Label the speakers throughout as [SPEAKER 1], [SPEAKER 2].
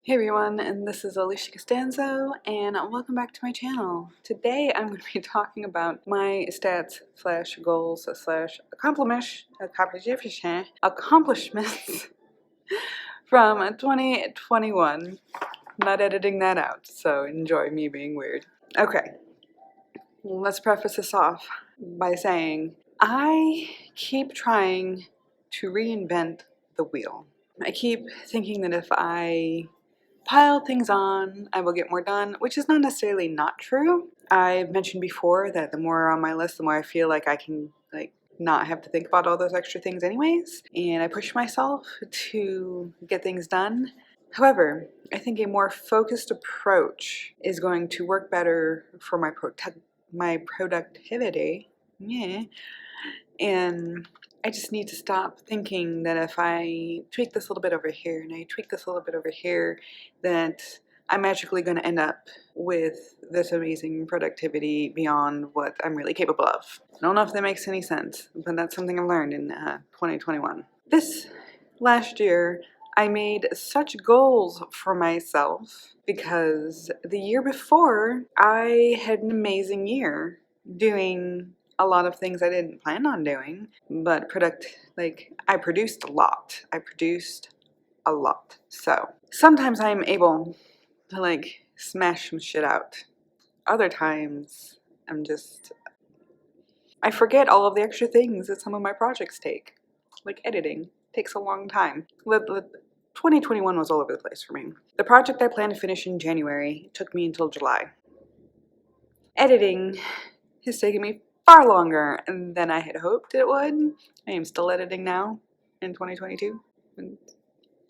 [SPEAKER 1] Hey everyone, and this is Alisha Costanzo, and welcome back to my channel. Today I'm going to be talking about my stats slash goals slash accomplishments from 2021. I'm not editing that out, so enjoy me being weird. Okay, let's preface this off by saying I keep trying to reinvent the wheel. I keep thinking that if I pile things on, I will get more done, which is not necessarily not true. I've mentioned before that the more are on my list, the more I feel like I can not have to think about all those extra things anyways, and I push myself to get things done. However, I think a more focused approach is going to work better for my productivity. Yeah. And I just need to stop thinking that if I tweak this a little bit over here and I tweak this a little bit over here, that I'm magically going to end up with this amazing productivity beyond what I'm really capable of. I don't know if that makes any sense, but that's something I've learned in 2021. This last year, I made such goals for myself because the year before, I had an amazing year doing a lot of things I didn't plan on doing, but I produced a lot. So sometimes I'm able to smash some shit out. Other times I forget all of the extra things that some of my projects take. Like editing takes a long time. 2021 was all over the place for me. The project I planned to finish in January took me until July. Editing has taken me far longer than I had hoped it would. I am still editing now in 2022. And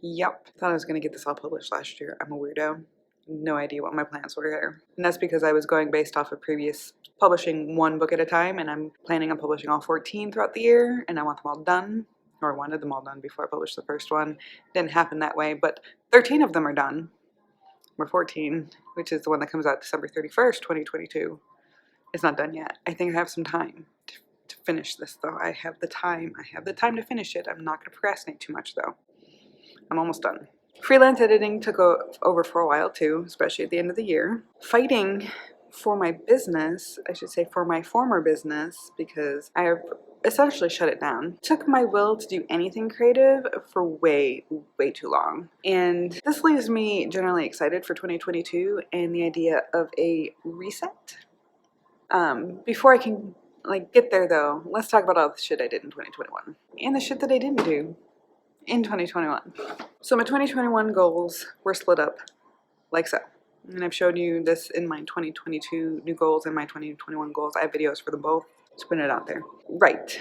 [SPEAKER 1] yep, thought I was going to get this all published last year. I'm a weirdo. No idea what my plans were there. And that's because I was going based off of previous publishing one book at a time, and I'm planning on publishing all 14 throughout the year, and I want them all done, or wanted them all done before I published the first one. Didn't happen that way, but 13 of them are done. Or 14, which is the one that comes out December 31st, 2022. It's not done yet. I think I have some time to finish this, though. I have the time. I have the time to finish it. I'm not going to procrastinate too much, though. I'm almost done. Freelance editing took over for a while, too, especially at the end of the year. Fighting for my business, I should say for my former business, because I have essentially shut it down. Took my will to do anything creative for way, way too long. And this leaves me generally excited for 2022 and the idea of a reset. Before I can get there though, let's talk about all the shit I did in 2021 and the shit that I didn't do in 2021. So my 2021 goals were split up like so. And I've showed you this in my 2022 new goals and my 2021 goals. I have videos for them both. Just putting it out there. Right.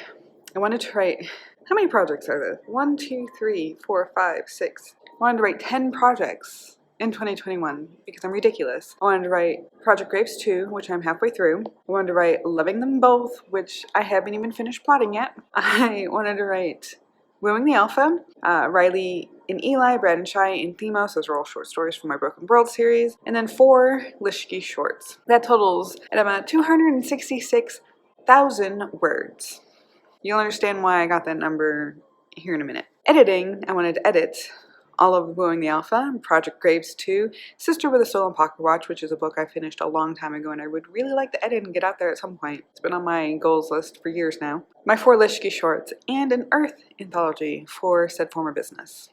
[SPEAKER 1] I wanted to write, how many projects are there? 1, 2, 3, 4, 5, 6. I wanted to write 10 projects in 2021 because I'm ridiculous. I wanted to write Project Grapes 2, which I'm halfway through. I wanted to write Loving Them Both, which I haven't even finished plotting yet. I wanted to write Wooing the Alpha, Riley and Eli, Brad and Shai, and Themos. Those are all short stories from my Broken World series. And then 4 Lishki shorts. That totals at about 266,000 words. You'll understand why I got that number here in a minute. Editing, I wanted to edit all of Wooing the Alpha, Project Graves 2, Sister with a Stolen Pocket Watch, which is a book I finished a long time ago and I would really like to edit and get out there at some point. It's been on my goals list for years now. My 4 Lishki shorts, and an Earth anthology for said former business.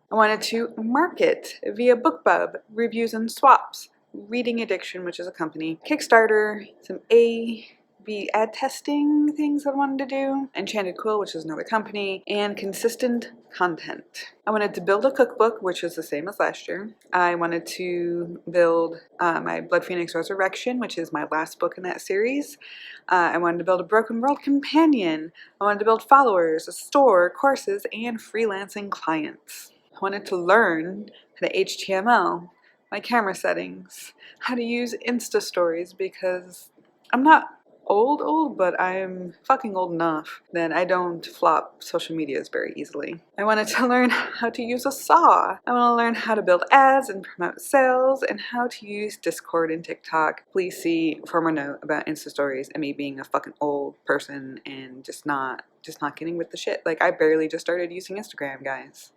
[SPEAKER 1] I wanted to market via BookBub, reviews and swaps, Reading Addiction, which is a company, Kickstarter, some A/B ad testing things I wanted to do, Enchanted Quill, which is another company, and consistent content. I wanted to build a cookbook, which is the same as last year. I wanted to build my Blood Phoenix Resurrection, which is my last book in that series. I wanted to build a Broken World companion. I wanted to build followers, a store, courses, and freelancing clients. I wanted to learn how to HTML, my camera settings, how to use Insta stories, because I'm not old, but I'm fucking old enough that I don't flop social medias very easily. I wanted to learn how to use a saw. I want to learn how to build ads and promote sales and how to use Discord and TikTok. Please see former note about Insta stories and me being a fucking old person and just not getting with the shit. Like, I barely just started using Instagram, guys.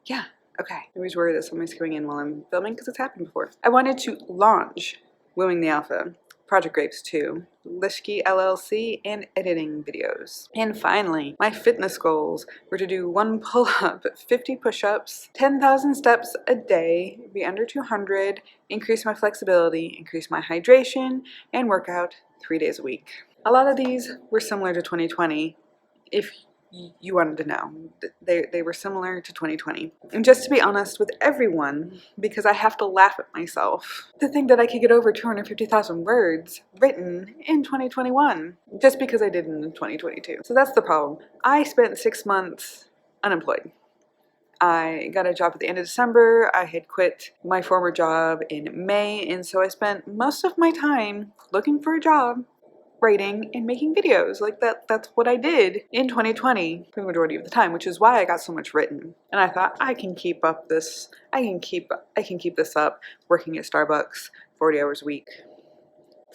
[SPEAKER 1] Yeah, okay. I always worry that somebody's coming in while I'm filming because it's happened before. I wanted to launch Wooing the Alpha, Project Grapes 2, Lishki LLC, and editing videos. And finally, my fitness goals were to do 1 pull-up, 50 push-ups, 10,000 steps a day, be under 200, increase my flexibility, increase my hydration, and work out 3 days a week. A lot of these were similar to 2020, if you wanted to know. They were similar to 2020. And just to be honest with everyone, because I have to laugh at myself, to think that I could get over 250,000 words written in 2021, just because I didn't in 2022. So that's the problem. I spent 6 months unemployed. I got a job at the end of December. I had quit my former job in May, and so I spent most of my time looking for a job, writing, and making videos. Like that's what I did in 2020 for the majority of the time, which is why I got so much written. And I thought I can keep up this, I can keep this up working at Starbucks 40 hours a week,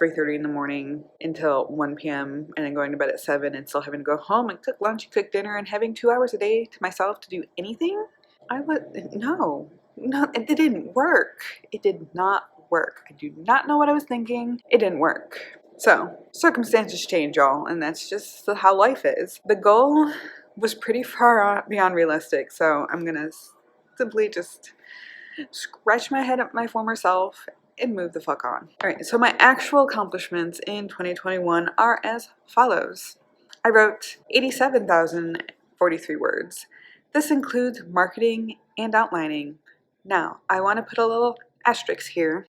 [SPEAKER 1] 3:30 in the morning until 1 p.m. and then going to bed at 7 and still having to go home and cook lunch and cook dinner and having 2 hours a day to myself to do anything. No, it didn't work. It did not work. I do not know what I was thinking. It didn't work. So, circumstances change, y'all, and that's just how life is. The goal was pretty far beyond realistic, so I'm gonna simply just scratch my head at my former self and move the fuck on. Alright, so my actual accomplishments in 2021 are as follows. I wrote 87,043 words. This includes marketing and outlining. Now, I want to put a little asterisk here,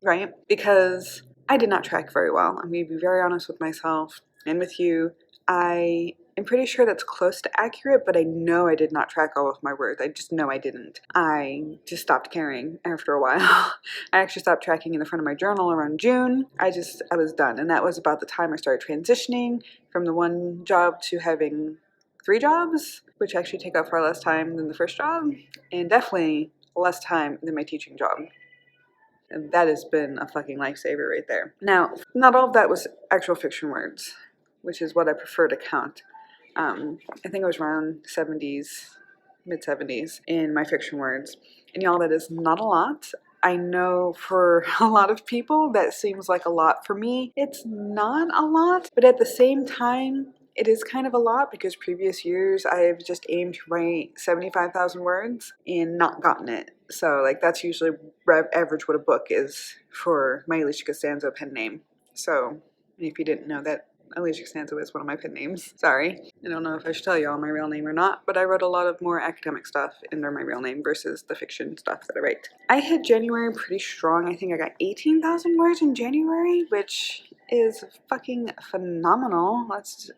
[SPEAKER 1] right? Because I did not track very well. I'm going to be very honest with myself and with you. I am pretty sure that's close to accurate, but I know I did not track all of my words. I just know I didn't. I just stopped caring after a while. I actually stopped tracking in the front of my journal around June. I was done. And that was about the time I started transitioning from the one job to having 3 jobs, which actually take up far less time than the first job, and definitely less time than my teaching job. And that has been a fucking lifesaver right there. Now, not all of that was actual fiction words, which is what I prefer to count. I think it was around 70s, mid-70s in my fiction words. And y'all, that is not a lot. I know for a lot of people that seems like a lot. For me, it's not a lot, but at the same time, it is kind of a lot because previous years I've just aimed to write 75,000 words and not gotten it. So like that's usually average what a book is for my Alisha Costanzo pen name. So if you didn't know that, Alisha Costanzo is one of my pen names. Sorry. I don't know if I should tell y'all my real name or not, but I wrote a lot of more academic stuff under my real name versus the fiction stuff that I write. I hit January pretty strong. I think I got 18,000 words in January, which is fucking phenomenal. Let's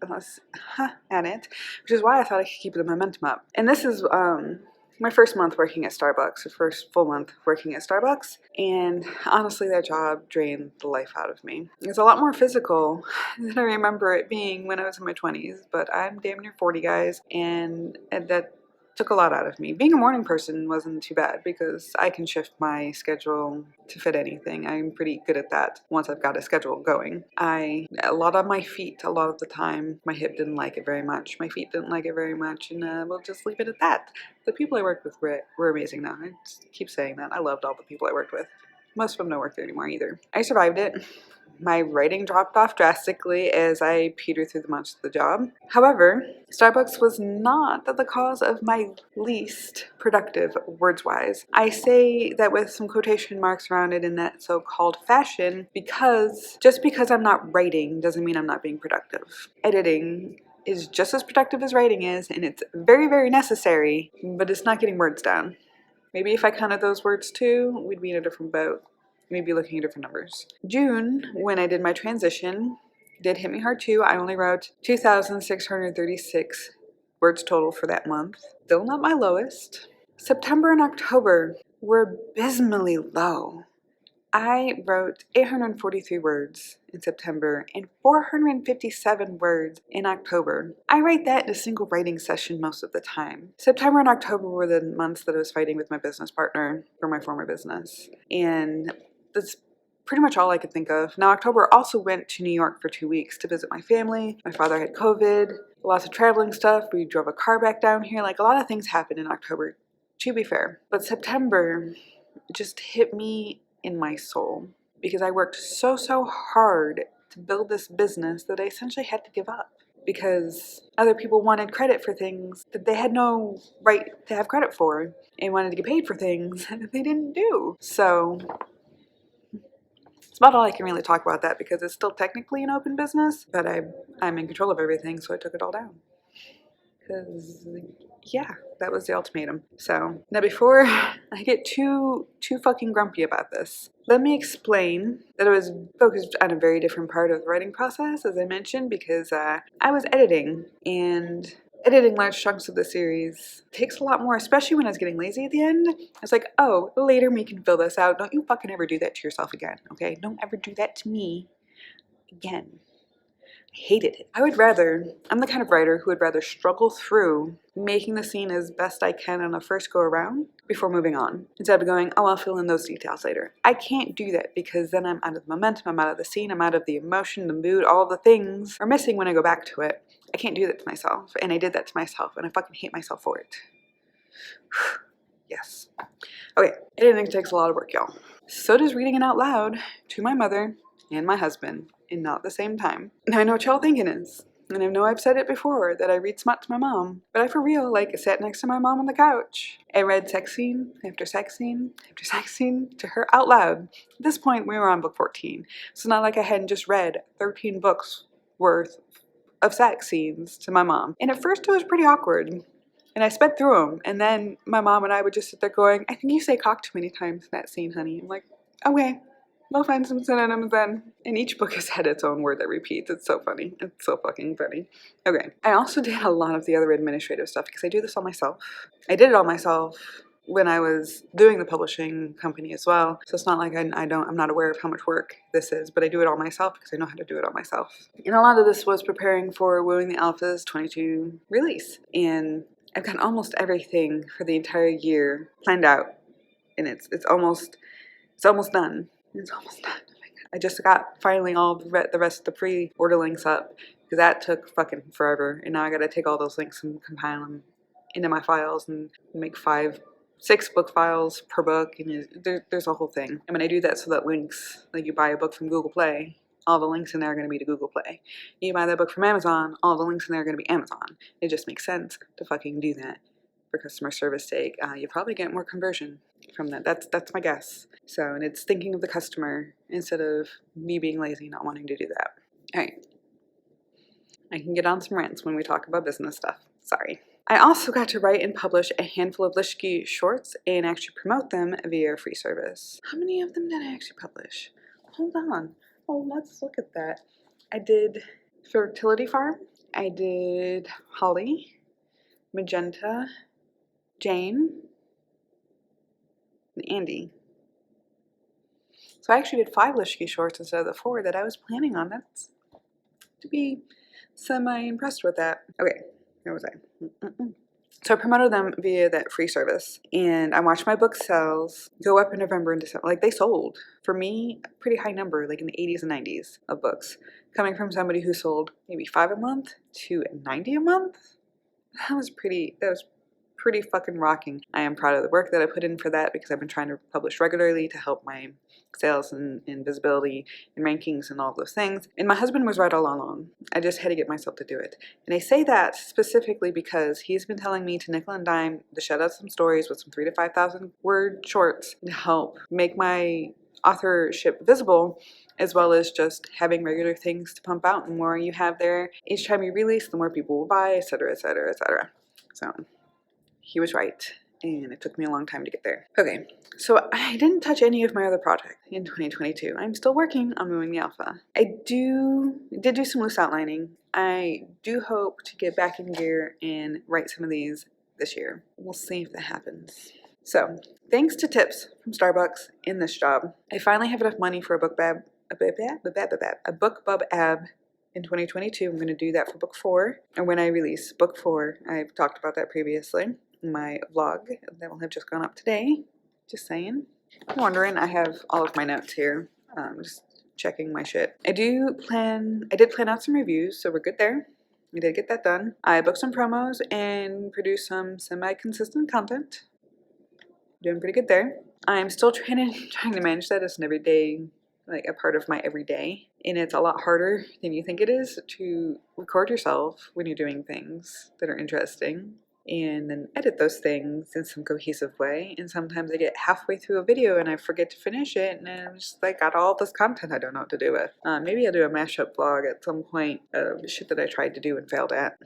[SPEAKER 1] at it, which is why I thought I could keep the momentum up. And this is my first month working at Starbucks, the first full month working at Starbucks, and honestly that job drained the life out of me. It's a lot more physical than I remember it being when I was in my 20s, but I'm damn near 40, guys, and that took a lot out of me. Being a morning person wasn't too bad because I can shift my schedule to fit anything. I'm pretty good at that once I've got a schedule going. A lot on my feet a lot of the time. My hip didn't like it very much. My feet didn't like it very much, and we'll just leave it at that. The people I worked with were amazing though. I just keep saying that. I loved all the people I worked with. Most of them don't work there anymore either. I survived it. My writing dropped off drastically as I petered through the months of the job. However, Starbucks was not the cause of my least productive words-wise. I say that with some quotation marks around it in that so-called fashion because just because I'm not writing doesn't mean I'm not being productive. Editing is just as productive as writing is, and it's very, very necessary, but it's not getting words down. Maybe if I counted those words too, we'd be in a different boat. We'd be looking at different numbers. June, when I did my transition, did hit me hard too. I only wrote 2,636 words total for that month. Still not my lowest. September and October were abysmally low. I wrote 843 words in September and 457 words in October. I write that in a single writing session most of the time. September and October were the months that I was fighting with my business partner for my former business. And that's pretty much all I could think of. Now, October also went to New York for 2 weeks to visit my family. My father had COVID. lots of traveling stuff. We drove a car back down here. Like, a lot of things happened in October, to be fair. But September just hit me in my soul because I worked so hard to build this business that I essentially had to give up because other people wanted credit for things that they had no right to have credit for and wanted to get paid for things that they didn't do. So it's about all I can really talk about that because it's still technically an open business, but I'm in control of everything, so I took it all down. Because, yeah, that was the ultimatum. So, now before I get too fucking grumpy about this, let me explain that I was focused on a very different part of the writing process, as I mentioned, because I was editing, and editing large chunks of the series takes a lot more, especially when I was getting lazy at the end. I was like, oh, later me can fill this out. Don't you fucking ever do that to yourself again, okay? Don't ever do that to me again. Hated it. I'm the kind of writer who would rather struggle through making the scene as best I can on a first go around before moving on, instead of going, oh, I'll fill in those details later. I can't do that because then I'm out of the momentum, I'm out of the scene, I'm out of the emotion, the mood, all the things are missing when I go back to it. I can't do that to myself, and I did that to myself, and I fucking hate myself for it. Yes. Okay, editing takes a lot of work, y'all. So does reading it out loud to my mother and my husband, and not at the same time. And I know what y'all thinking is, and I know I've said it before, that I read smut to my mom, but I for real, sat next to my mom on the couch and read sex scene after sex scene after sex scene to her out loud. At this point, we were on book 14, so it's not like I hadn't just read 13 books worth of sex scenes to my mom. And at first it was pretty awkward. And I sped through them, and then my mom and I would just sit there going, I think you say cock too many times in that scene, honey. I'm like, okay, we'll find some synonyms then. And each book has had its own word that repeats. It's so funny. It's so fucking funny. Okay. I also did a lot of the other administrative stuff because I do this all myself. I did it all myself when I was doing the publishing company as well. So it's not like I'm not aware of how much work this is, but I do it all myself because I know how to do it all myself. And a lot of this was preparing for Wooing the Alpha's 22 release. And I've got almost everything for the entire year planned out, and it's almost done. It's almost done. I just got finally all the rest of the pre-order links up because that took fucking forever, and now I got to take all those links and compile them into my files and make 6 book files per book, and there's a whole thing. I mean, I do that so that links, like you buy a book from Google Play, all the links in there are going to be to Google Play. You buy that book from Amazon, all the links in there are going to be Amazon. It just makes sense to fucking do that for customer service sake. You probably get more conversion from that. That's my guess. So, and it's thinking of the customer instead of me being lazy, not wanting to do that. All right. I can get on some rants when we talk about business stuff. Sorry. I also got to write and publish a handful of Lishki shorts and actually promote them via a free service. How many of them did I actually publish? Hold on. Oh, let's look at that. I did Fertility Farm. I did Holly, Magenta, Jane, and Andy. So I actually did 5 Lishki shorts instead of the 4 that I was planning on. That's to be semi-impressed with that. Okay, where was I? So I promoted them via that free service, and I watched my book sales go up in November and December. Like, they sold, for me, a pretty high number, like in the 80s and 90s of books. Coming from somebody who sold maybe 5 a month to 90 a month, that was pretty fucking rocking. I am proud of the work that I put in for that because I've been trying to publish regularly to help my sales and visibility and rankings and all those things. And my husband was right all along. I just had to get myself to do it. And I say that specifically because he's been telling me to nickel and dime to shut out some stories with some 3,000 to 5,000 word shorts to help make my authorship visible, as well as just having regular things to pump out. And the more you have there each time you release, the more people will buy, etc., etc., etc. So he was right, and it took me a long time to get there. Okay, so I didn't touch any of my other projects in 2022. I'm still working on Wooing the Alpha. I did do some loose outlining. I do hope to get back in gear and write some of these this year. We'll see if that happens. So, thanks to tips from Starbucks in this job, I finally have enough money for a book bub ab in 2022. I'm going to do that for book 4, and when I release book 4, I've talked about that previously in my vlog that will have just gone up today. Just saying. I'm wondering, I have all of my notes here. Just checking my shit. I did plan out some reviews, so we're good there. I did get that done. I booked some promos and produced some semi-consistent content. Doing pretty good there. I'm still trying to manage that as an everyday, like a part of my everyday. And it's a lot harder than you think it is to record yourself when you're doing things that are interesting and then edit those things in some cohesive way. And sometimes I get halfway through a video and I forget to finish it, and I'm just like, got all this content I don't know what to do with. Maybe I'll do a mashup vlog at some point of shit that I tried to do and failed at.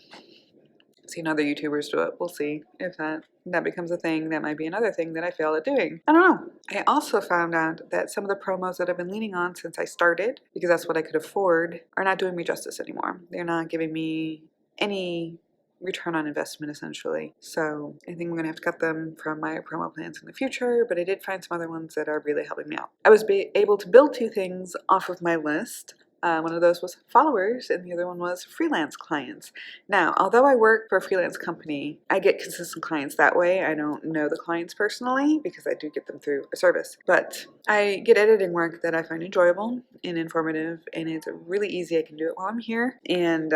[SPEAKER 1] Seen other YouTubers do it. We'll see if that becomes a thing. That might be another thing that I fail at doing. I don't know. I also found out that some of the promos that I've been leaning on since I started, because that's what I could afford, are not doing me justice anymore. They're not giving me any return on investment, essentially. So I think I'm gonna have to cut them from my promo plans in the future, but I did find some other ones that are really helping me out. I was able to build 2 things off of my list. One of those was followers, and the other one was freelance clients. Now, although I work for a freelance company, I get consistent clients that way. I don't know the clients personally because I do get them through a service. But I get editing work that I find enjoyable and informative, and it's really easy. I can do it while I'm here, and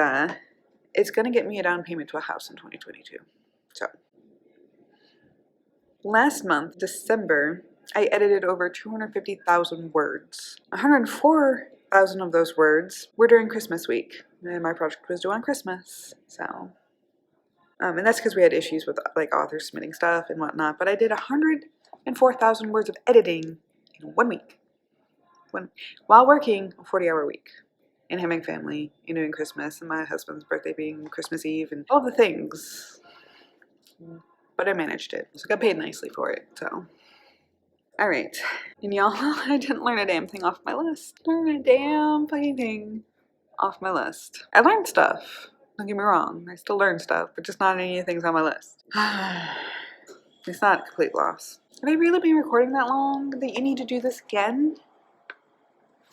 [SPEAKER 1] it's going to get me a down payment to a house in 2022. So, last month, December, I edited over 250,000 words. 104,000 of those words were during Christmas week, and my project was due on Christmas, so. And that's because we had issues with like authors submitting stuff and whatnot, but I did 104,000 words of editing in 1 week, while working a 40-hour week and having family and doing Christmas and my husband's birthday being Christmas Eve and all the things. But I managed it, so I got paid nicely for it, so. Alright, and y'all, I didn't learn a damn thing off my list. Learn a damn fucking thing off my list. I learned stuff, don't get me wrong. I still learn stuff, but just not any of the things on my list. It's not a complete loss. Have I really been recording that long that you need to do this again?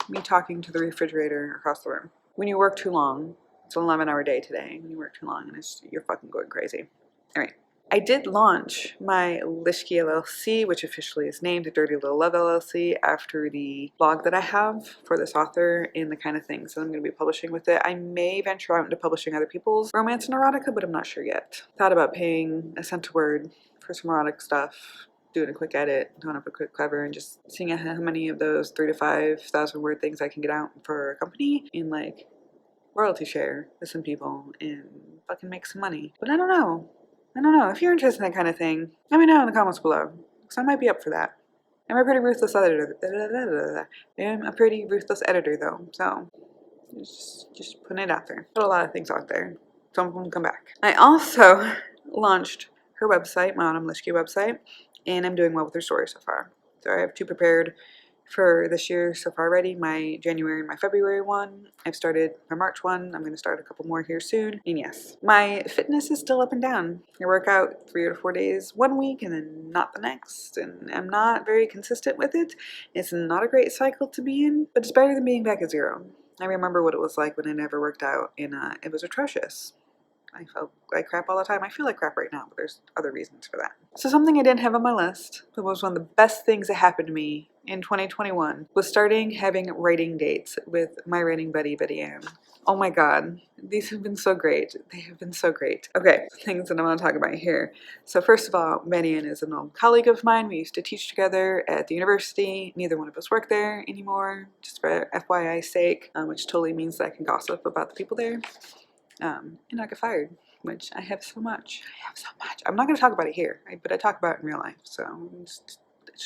[SPEAKER 1] Me talking to the refrigerator across the room. When you work too long, it's an 11-hour day today. When you work too long, and you're fucking going crazy. Alright. I did launch my Lishki LLC, which officially is named Dirty Little Love LLC, after the blog that I have for this author and the kind of things that I'm going to be publishing with it. I may venture out into publishing other people's romance and erotica, but I'm not sure yet. Thought about paying a cent a word for some erotic stuff, doing a quick edit, doing up a quick cover, and just seeing how many of those 3,000 to 5,000 word things I can get out for a company and like royalty share with some people and fucking make some money. But I don't know. If you're interested in that kind of thing, let me know in the comments below, because I might be up for that. I'm a pretty ruthless editor. Though, so just putting it out there. Put a lot of things out there. Some of them come back. I also launched her website, my Autumn Lishki website, and I'm doing well with her story so far. So I have 2 prepared for this year so far already, my January and my February one. I've started my March one. I'm going to start a couple more here soon. And yes, my fitness is still up and down. I work out 3 or 4 days 1 week and then not the next, and I'm not very consistent with it. It's not a great cycle to be in, but it's better than being back at 0. I remember what it was like when I never worked out, and it was atrocious. I felt like crap all the time. I feel like crap right now, but there's other reasons for that. So something I didn't have on my list, that was one of the best things that happened to me in 2021, was starting having writing dates with my writing buddy, Betty Ann. Oh my god, these have been so great. They have been so great. Okay, things that I want to talk about here. So first of all, Betty Ann is an old colleague of mine. We used to teach together at the university. Neither one of us work there anymore, just for FYI's sake, which totally means that I can gossip about the people there. And I get fired, which I have so much. I'm not going to talk about it here, but I talk about it in real life, so I'm just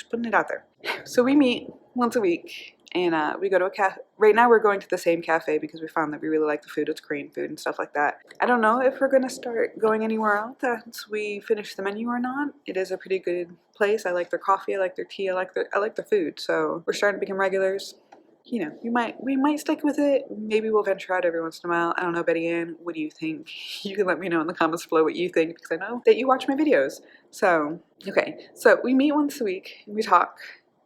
[SPEAKER 1] putting it out there. So we meet once a week, and we go to a cafe. Right now we're going to the same cafe because we found that we really like the food. It's Korean food and stuff like that. I don't know if we're going to start going anywhere else once we finish the menu or not. It is a pretty good place. I like their coffee, I like their tea, I like their food, so we're starting to become regulars. You know, we might stick with it. Maybe we'll venture out every once in a while. I don't know, Betty Ann, what do you think? You can let me know in the comments below what you think, because I know that you watch my videos. So, okay, so we meet once a week and we talk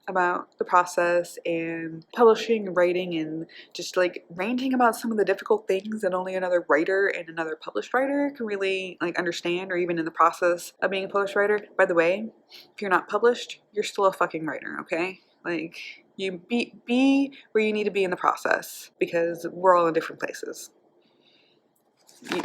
[SPEAKER 1] about the process and publishing and writing, and just like ranting about some of the difficult things that only another writer and another published writer can really like understand, or even in the process of being a published writer. By the way, if you're not published, you're still a fucking writer, okay? Like, you be where you need to be in the process, because we're all in different places.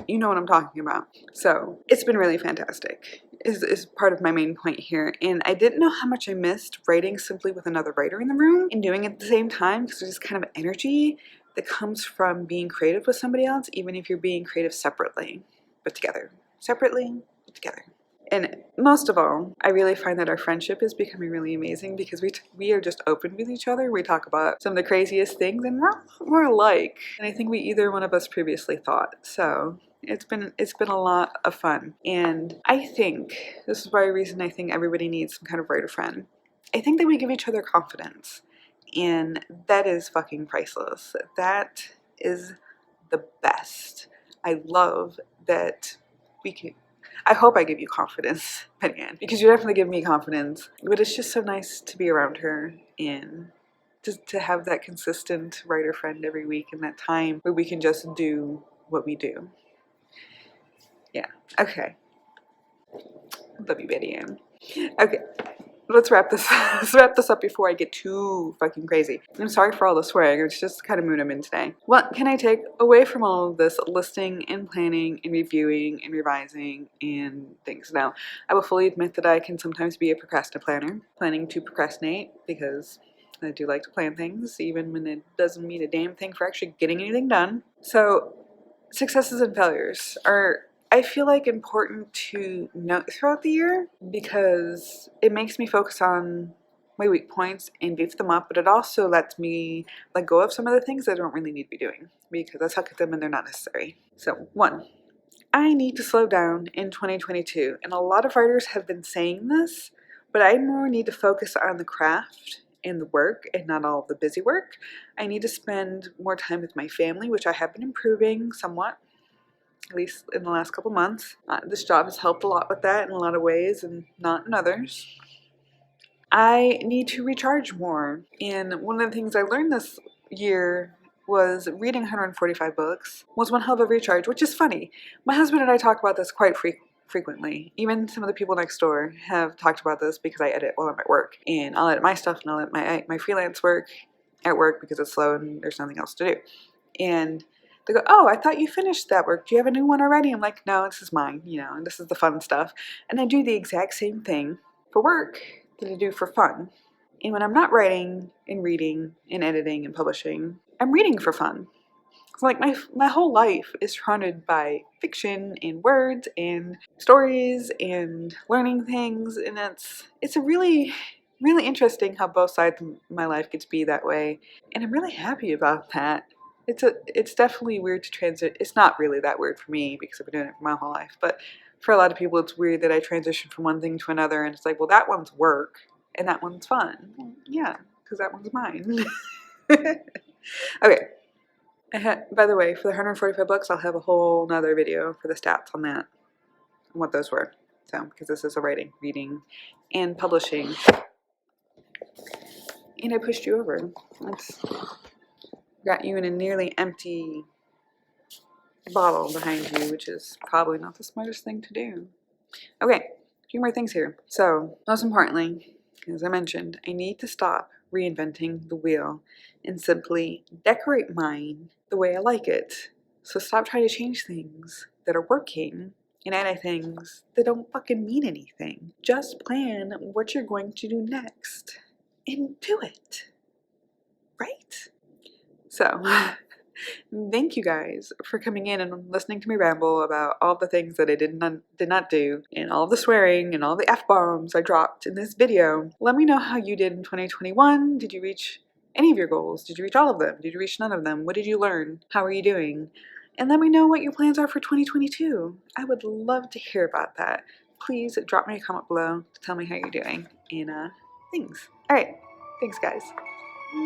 [SPEAKER 1] You know what I'm talking about. So it's been really fantastic is part of my main point here. And I didn't know how much I missed writing simply with another writer in the room and doing it at the same time, because there's this kind of energy that comes from being creative with somebody else, even if you're being creative separately, but together. Separately, but together. And most of all, I really find that our friendship is becoming really amazing because we are just open with each other. We talk about some of the craziest things, and we're alike. And I think we either one of us previously thought. So it's been a lot of fun. And I think this is one reason I think everybody needs some kind of writer friend. I think that we give each other confidence, and that is fucking priceless. That is the best. I love that we can. I hope I give you confidence, Penny, because you definitely give me confidence. But it's just so nice to be around her and to have that consistent writer friend every week, and that time where we can just do what we do. Yeah. Okay. Love you, Betty Ann. Okay. Let's wrap this up before I get too fucking crazy. I'm sorry for all the swearing. It's just the kind of mood I'm in today. What can I take away from all of this listing and planning and reviewing and revising and things? Now, I will fully admit that I can sometimes be a procrastinator, planning to procrastinate, because I do like to plan things, even when it doesn't mean a damn thing for actually getting anything done. So, successes and failures are, I feel like, important to note throughout the year, because it makes me focus on my weak points and beef them up, but it also lets me let go of some of the things I don't really need to be doing because I suck at them and they're not necessary. So, 1, I need to slow down in 2022, and a lot of writers have been saying this, but I more need to focus on the craft and the work and not all of the busy work. I need to spend more time with my family, which I have been improving somewhat, at least in the last couple months. This job has helped a lot with that in a lot of ways and not in others. I need to recharge more, and one of the things I learned this year was reading 145 books was one hell of a recharge, which is funny. My husband and I talk about this quite frequently. Even some of the people next door have talked about this because I edit while I'm at work, and I'll edit my stuff and I'll edit my freelance work at work because it's slow and there's nothing else to do. And they go, "Oh, I thought you finished that work. Do you have a new one already?" I'm like, "No, this is mine, and this is the fun stuff." And I do the exact same thing for work that I do for fun. And when I'm not writing and reading and editing and publishing, I'm reading for fun. It's like my whole life is surrounded by fiction and words and stories and learning things, and it's a really interesting how both sides of my life get to be that way, and I'm really happy about that. It's definitely weird to transit. It's not really that weird for me because I've been doing it for my whole life, but for a lot of people it's weird that I transition from one thing to another, and it's like, well, that one's work and that one's fun. Well, yeah, because that one's mine. Okay. By the way, for the 145 books, I'll have a whole nother video for the stats on that, and what those were. So, because this is a writing, reading, and publishing. And I pushed you over. That's got you in a nearly empty bottle behind you, which is probably not the smartest thing to do. Okay, a few more things here. So, most importantly, as I mentioned, I need to stop reinventing the wheel and simply decorate mine the way I like it. So stop trying to change things that are working and add things that don't fucking mean anything. Just plan what you're going to do next and do it. Right? So, thank you guys for coming in and listening to me ramble about all the things that I did not do, and all the swearing and all the F-bombs I dropped in this video. Let me know how you did in 2021. Did you reach any of your goals? Did you reach all of them? Did you reach none of them? What did you learn? How are you doing? And let me know what your plans are for 2022. I would love to hear about that. Please drop me a comment below to tell me how you're doing and things. All right. Thanks, guys.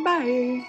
[SPEAKER 1] Bye.